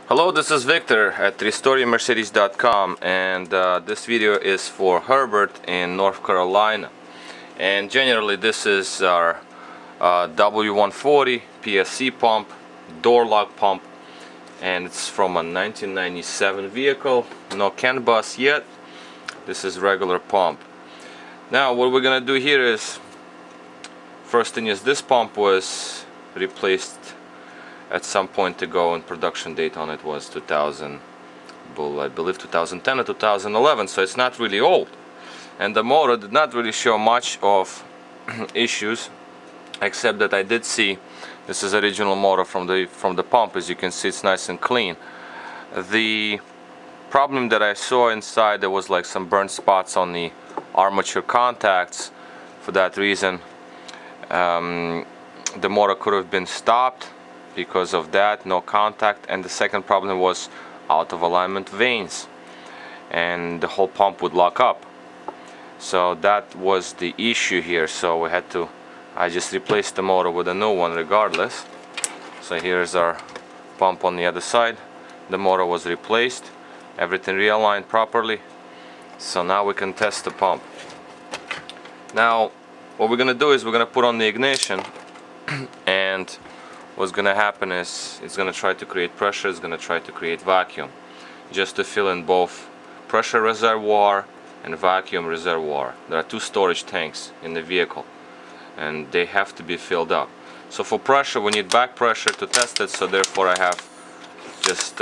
Hello, this is Victor at RestoreYourMercedes.com, and this video is for Herbert in North Carolina. And generally this is our W140 PSC pump, door lock pump, and it's from a 1997 vehicle, no CAN bus yet. This is regular pump. Now what we're gonna do here is, first thing is, this pump was replaced at some point ago, and production date on it was 2000, I believe 2010 or 2011, so it's not really old. And the motor did not really show much of issues, except that I did see this is original motor from the pump. As you can see, it's nice and clean. The problem that I saw inside, there was like some burnt spots on the armature contacts. For that reason, the motor could have been stopped because of that, no contact. And the second problem was out of alignment vanes, and the whole pump would lock up. So that was the issue here. So I just replaced the motor with a new one regardless. So here's our pump on the other side. The motor was replaced, everything realigned properly. So now we can test the pump. Now what we're gonna do is we're gonna put on the ignition, and what's gonna happen is it's gonna try to create pressure, it's gonna try to create vacuum, just to fill in both pressure reservoir and vacuum reservoir. There are two storage tanks in the vehicle, and they have to be filled up. So for pressure, we need back pressure to test it, so therefore I have just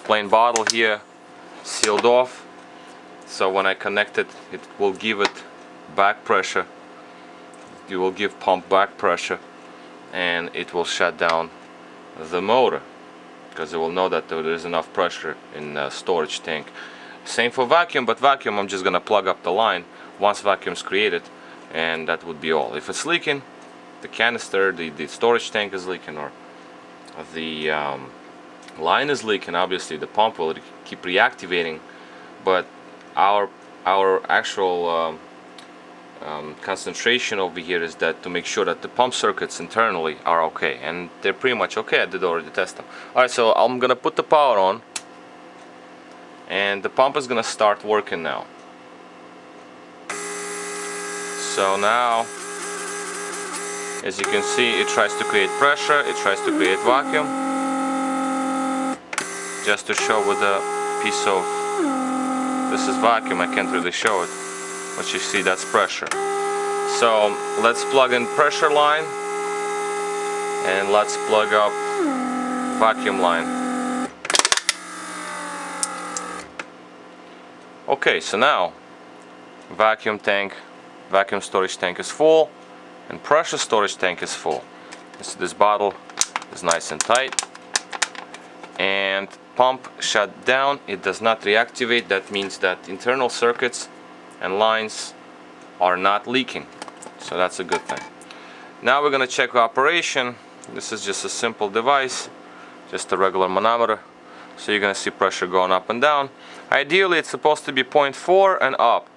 plain bottle here, sealed off. So when I connect it, it will give it back pressure. You will give pump back pressure, and it will shut down the motor, because it will know that there is enough pressure in the storage tank. Same for vacuum, but vacuum I'm just gonna plug up the line once vacuum's created, and that would be all. If it's leaking, the canister, the storage tank is leaking, or the line is leaking, obviously the pump will keep reactivating. But our actual concentration over here is that to make sure that the pump circuits internally are okay, and they're pretty much okay. I did already test them. Alright, so I'm gonna put the power on, and the pump is gonna start working now. So now, as you can see, it tries to create pressure, it tries to create vacuum. Just to show with a piece of, this is vacuum, I can't really show it, but you see that's pressure. So let's plug in pressure line, and let's plug up vacuum line. Okay, so now vacuum storage tank is full, and pressure storage tank is full. This bottle is nice and tight, and pump shut down. It does not reactivate. That means that internal circuits and lines are not leaking, so that's a good thing. Now we're gonna check operation. This is just a simple device, just a regular manometer. So you're gonna see pressure going up and down. Ideally it's supposed to be 0.4 and up.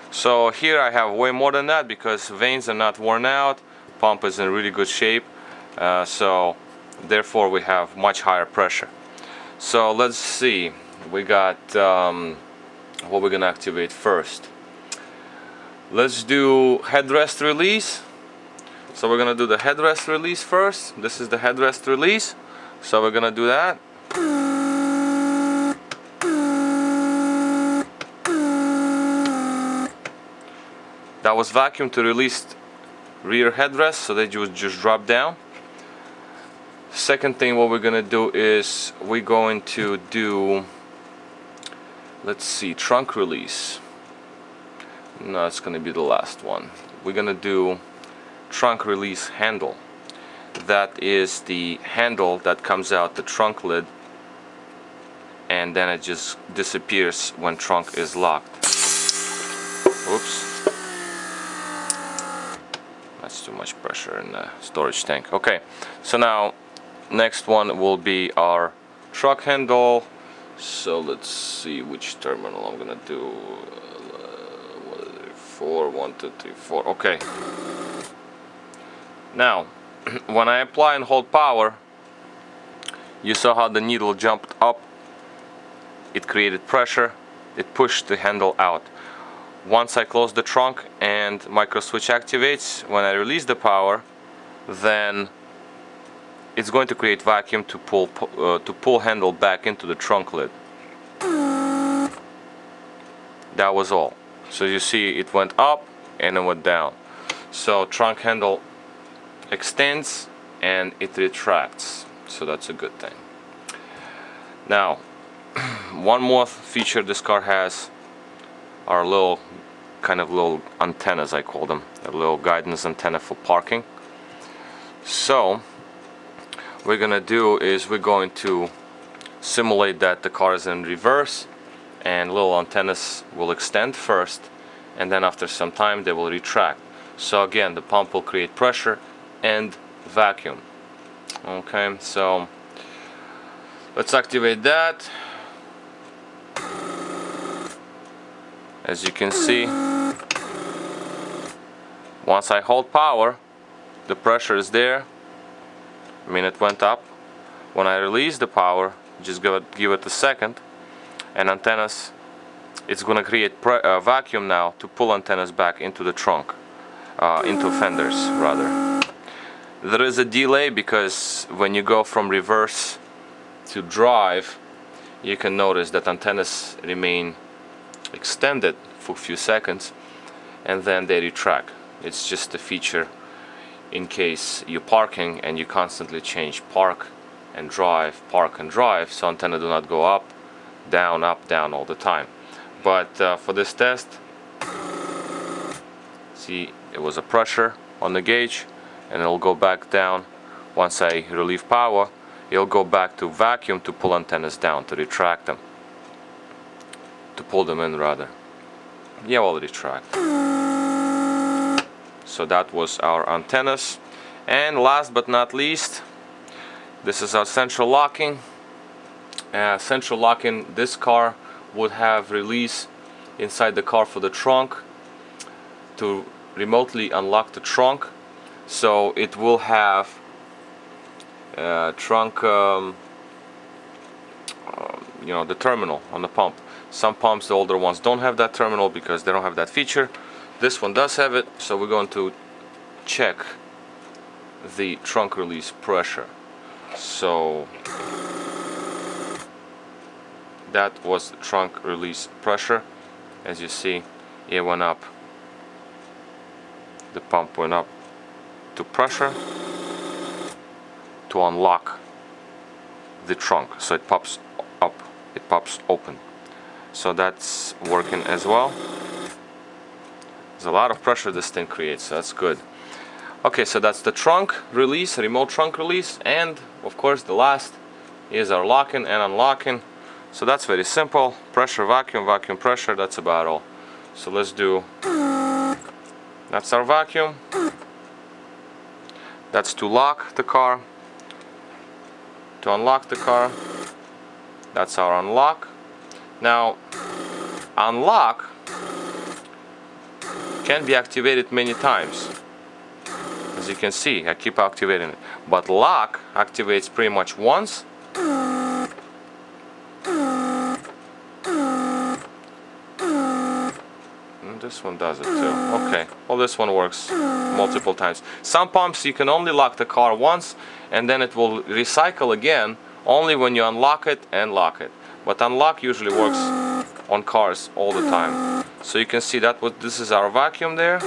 So here I have way more than that, because vanes are not worn out, pump is in really good shape, so therefore we have much higher pressure. So let's see, we got what we're gonna activate first. Let's do headrest release. So we're gonna do the headrest release first. This is the headrest release, so we're gonna do that. That was vacuum to release rear headrest, so that you would just drop down. Second thing, what we're gonna do is we're going to do, let's see, trunk release. No, it's gonna be the last one. We're gonna do trunk release handle. That is the handle that comes out the trunk lid, and then it just disappears when trunk is locked. Oops. That's too much pressure in the storage tank. Okay, so now next one will be our truck handle. So let's see which terminal I'm gonna do. 1, 2, 3, 4. Okay. Now when I apply and hold power, You saw how the needle jumped up, it created pressure, it pushed the handle out. Once I close the trunk and micro switch activates, when I release the power, then it's going to create vacuum to pull handle back into the trunk lid. That was all. So you see it went up and it went down. So trunk handle extends and it retracts. So that's a good thing. Now, one more feature this car has are little antennas, I call them. A little guidance antenna for parking. So what we're gonna do is we're going to simulate that the car is in reverse, and little antennas will extend first, and then after some time they will retract. So again, the pump will create pressure and vacuum. Okay, so let's activate that. As you can see, once I hold power, the pressure is there. I mean, it went up. When I release the power, just give it a second, and antennas, it's gonna create vacuum now to pull antennas back into the trunk, into fenders rather. There is a delay because when you go from reverse to drive, you can notice that antennas remain extended for a few seconds and then they retract. It's just a feature in case you're parking and you constantly change park and drive, so antenna do not go up, down all the time. But for this test, see, it was a pressure on the gauge and it'll go back down. Once I relieve power, it'll go back to vacuum to pull antennas down, to retract them, to pull them in rather. Yeah, well, retract. So that was our antennas. And last but not least, this is our central locking. Central locking, this car would have release inside the car for the trunk to remotely unlock the trunk. So it will have trunk, the terminal on the pump. Some pumps, the older ones, don't have that terminal because they don't have that feature. This one does have it, so we're going to check the trunk release pressure. So that was the trunk release pressure. As you see, it went up. The pump went up to pressure to unlock the trunk. So it pops up, it pops open. So that's working as well. There's a lot of pressure this thing creates, so that's good. Okay, so that's the trunk release, remote trunk release, and of course the last is our locking and unlocking. So that's very simple. Pressure, vacuum, vacuum, pressure, that's about all. So let's do, that's our vacuum. That's to lock the car. To unlock the car, that's our unlock. Now, unlock can be activated many times. As you can see, I keep activating it. But lock activates pretty much once. And this one does it too. Okay, well, this one works multiple times. Some pumps you can only lock the car once and then it will recycle again only when you unlock it and lock it. But unlock usually works on cars all the time. So you can see that this is our vacuum there,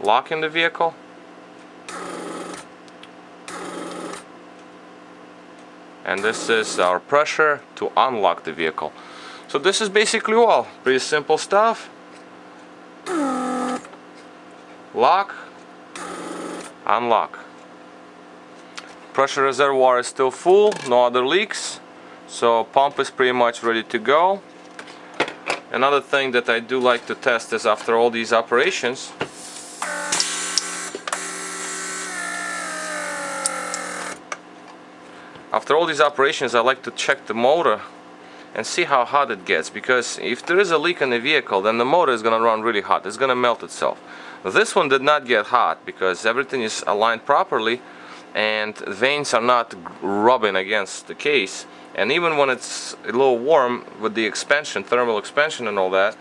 locking the vehicle. And this is our pressure to unlock the vehicle. So this is basically all. Pretty simple stuff. Lock, unlock. Pressure reservoir is still full, no other leaks. So pump is pretty much ready to go. Another thing that I do like to test is after all these operations, I like to check the motor and see how hot it gets, because if there is a leak in the vehicle, then the motor is going to run really hot. It's going to melt itself. This one did not get hot because everything is aligned properly, and veins are not rubbing against the case. And even when it's a little warm with the expansion, thermal expansion and all that,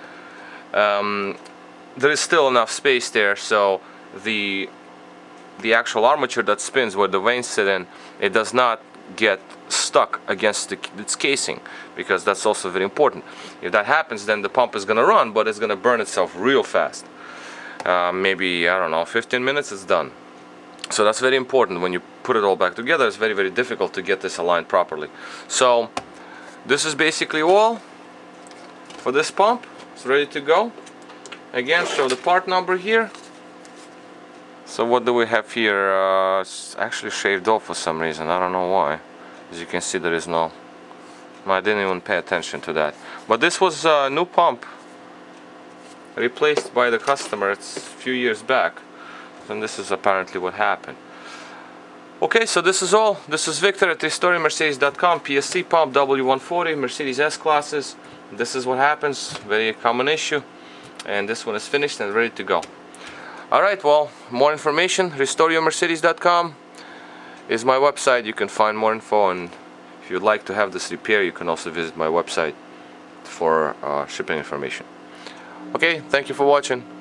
there is still enough space there, so the actual armature that spins where the veins sit in, it does not get stuck against its casing, because that's also very important. If that happens, then the pump is going to run, but it's going to burn itself real fast. Maybe, I don't know, 15 minutes, it's done. So that's very important. When you put it all back together, it's very, very difficult to get this aligned properly. So this is basically all for this pump. It's ready to go. Again, show the part number here. So what do we have here? It's actually shaved off for some reason. I don't know why. As you can see, there is no... I didn't even pay attention to that. But this was a new pump replaced by the customer. It's a few years back. And this is apparently what happened. Okay, so this is all. This is Victor at RestoreMercedes.com. PSC pump W140 Mercedes S-classes. This is what happens. Very common issue. And this one is finished and ready to go. Alright, well, more information. RestoreMercedes.com is my website. You can find more info, and if you'd like to have this repair, you can also visit my website for shipping information. Okay, thank you for watching.